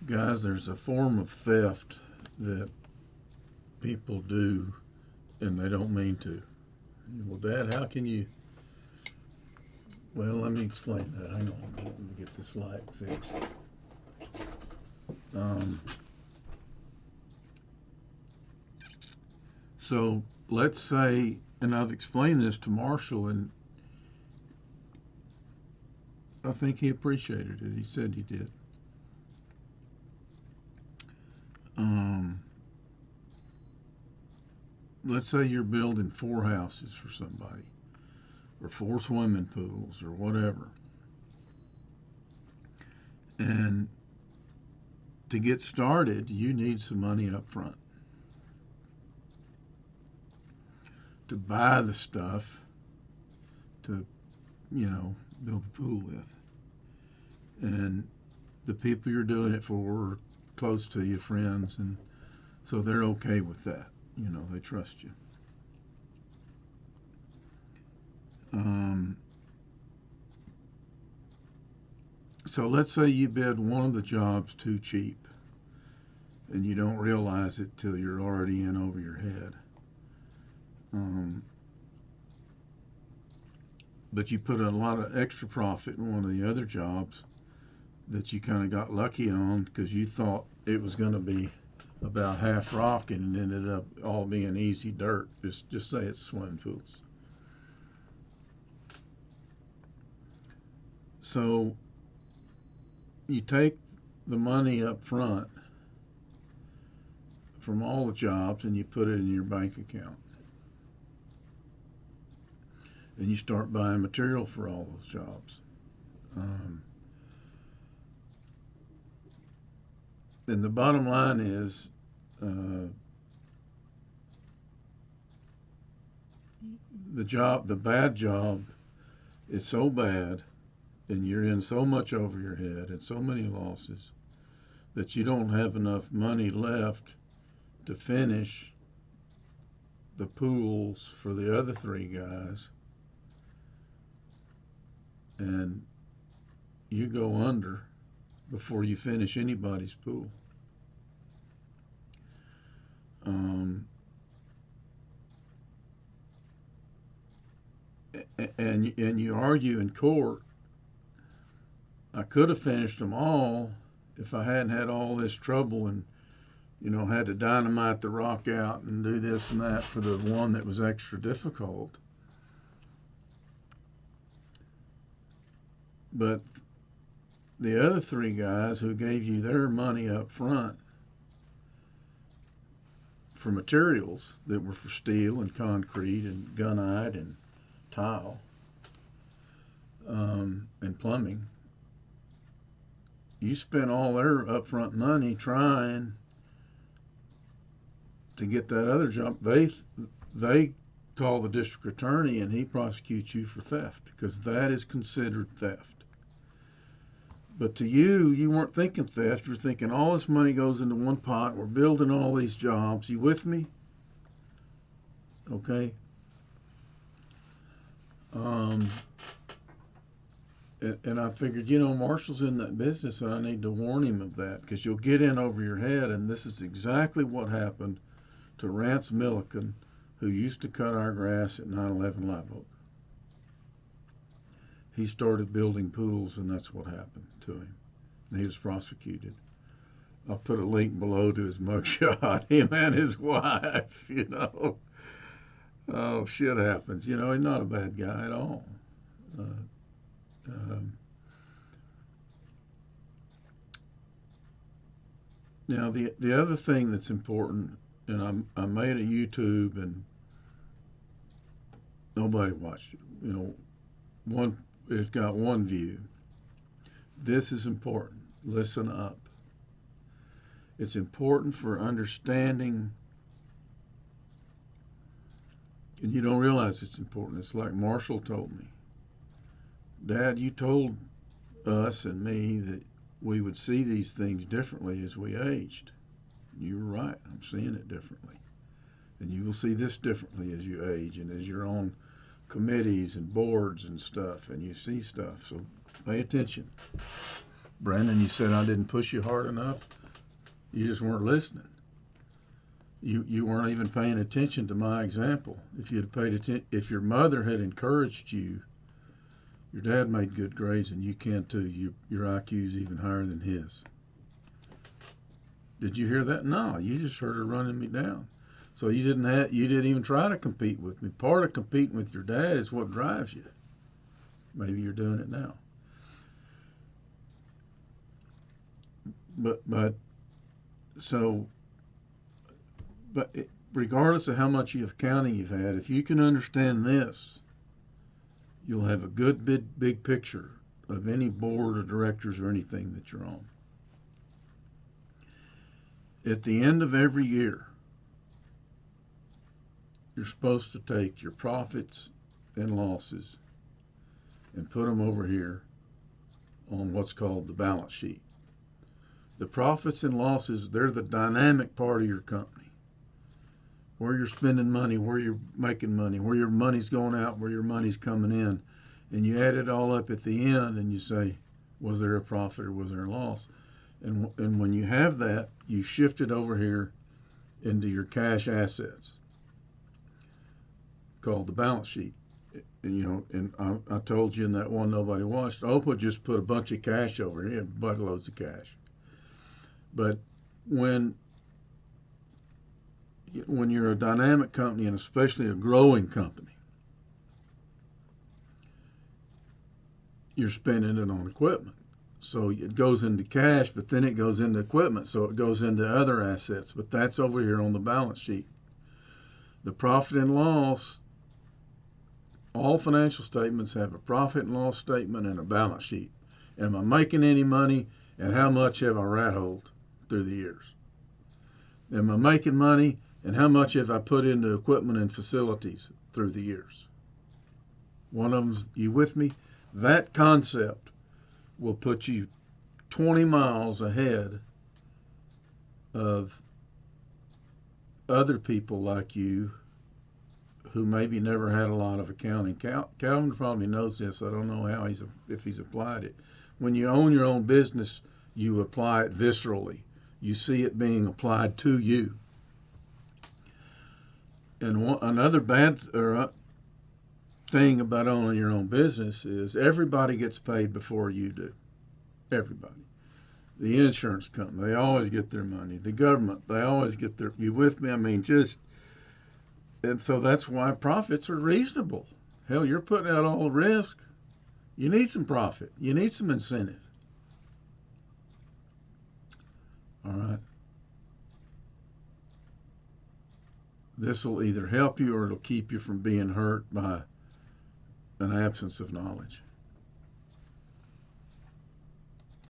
Guys, there's a form of theft that people do and they don't mean to. Well, Dad, how can you? Well, let me explain that. Hang on, let me get this light fixed. Um, so let's say, and I've explained this to Marshall, and I think he appreciated it. He said he did. Um, let's say you're building 4 houses for somebody, or 4 swimming pools, or whatever. And to get started, you need some money up front to buy the stuff to, build the pool with. And the people you're doing it for are close to you, friends, and so they're okay with that. They trust you. Um, so let's say you bid one of the jobs too cheap, and you don't realize it till you're already in over your head. Um, but you put a lot of extra profit in one of the other jobs that you kind of got lucky on because you thought it was going to be about half rock and it ended up all being easy dirt. Just say it's swimming pools. So you take the money up front from all the jobs and you put it in your bank account. And you start buying material for all those jobs. Um, and the bottom line is the bad job is so bad and you're in so much over your head and so many losses that you don't have enough money left to finish the pools for the other 3 guys, and you go under before you finish anybody's pool. Um, and you argue in court, I could have finished them all if I hadn't had all this trouble and had to dynamite the rock out and do this and that for the one that was extra difficult. But the other 3 guys who gave you their money up front for materials that were for steel and concrete and gunite and tile and plumbing, you spent all their upfront money trying to get that other job. They call the district attorney and he prosecutes you for theft because that is considered theft. But to you, you weren't thinking theft. You're thinking all this money goes into one pot. We're building all these jobs. You with me? Okay. Um, and I figured, Marshall's in that business, and I need to warn him of that because you'll get in over your head. And this is exactly what happened to Rance Millican, who used to cut our grass at 911 Live Oak. He started building pools, and that's what happened to him. And he was prosecuted. I'll put a link below to his mugshot. Him and his wife, Oh, shit happens. He's not a bad guy at all. Uh, um, now, the other thing that's important, and I made a YouTube, and nobody watched it. It's got 1 view. This is important. Listen up. It's important for understanding, and you don't realize it's important. It's like Marshall told me. Dad, you told us and me that we would see these things differently as we aged. You were right. I'm seeing it differently. And you will see this differently as you age and as you're on committees and boards and stuff and you see stuff. So pay attention. Brandon, you said I didn't push you hard enough. You just weren't listening. You weren't even paying attention to my example. If you'd paid attention, if your mother had encouraged you, your dad made good grades and you can too. Your IQ is even higher than his. Did you hear that? No, you just heard her running me down. So you didn't even try to compete with me. Part of competing with your dad is what drives you. Maybe you're doing it now. But so but regardless of how much accounting you've had, if you can understand this, you'll have a good big picture of any board of directors or anything that you're on. At the end of every year, you're supposed to take your profits and losses and put them over here on what's called the balance sheet. The profits and losses, they're the dynamic part of your company. Where you're spending money, where you're making money, where your money's going out, where your money's coming in. And you add it all up at the end and you say, was there a profit or was there a loss? And when you have that, you shift it over here into your cash assets called the balance sheet. And I told you in that one nobody watched, Oprah just put a bunch of cash over here, buttloads of cash. But when you're a dynamic company, and especially a growing company, you're spending it on equipment. So it goes into cash, but then it goes into equipment, so it goes into other assets. But that's over here on the balance sheet. The profit and loss, all financial statements have a profit and loss statement and a balance sheet. Am I making any money, and how much have I rat-holed through the years? Am I making money, and how much have I put into equipment and facilities through the years? One of them's, you with me? That concept will put you 20 miles ahead of other people like you who maybe never had a lot of accounting. Calvin probably knows this. I don't know how if he's applied it. When you own your own business, you apply it viscerally. You see it being applied to you. And another bad thing about owning your own business is everybody gets paid before you do. Everybody. The insurance company, they always get their money. The government, they always get their, you with me? I mean, and so that's why profits are reasonable. Hell, you're putting out all the risk. You need some profit. You need some incentive. All right. This will either help you or it'll keep you from being hurt by an absence of knowledge.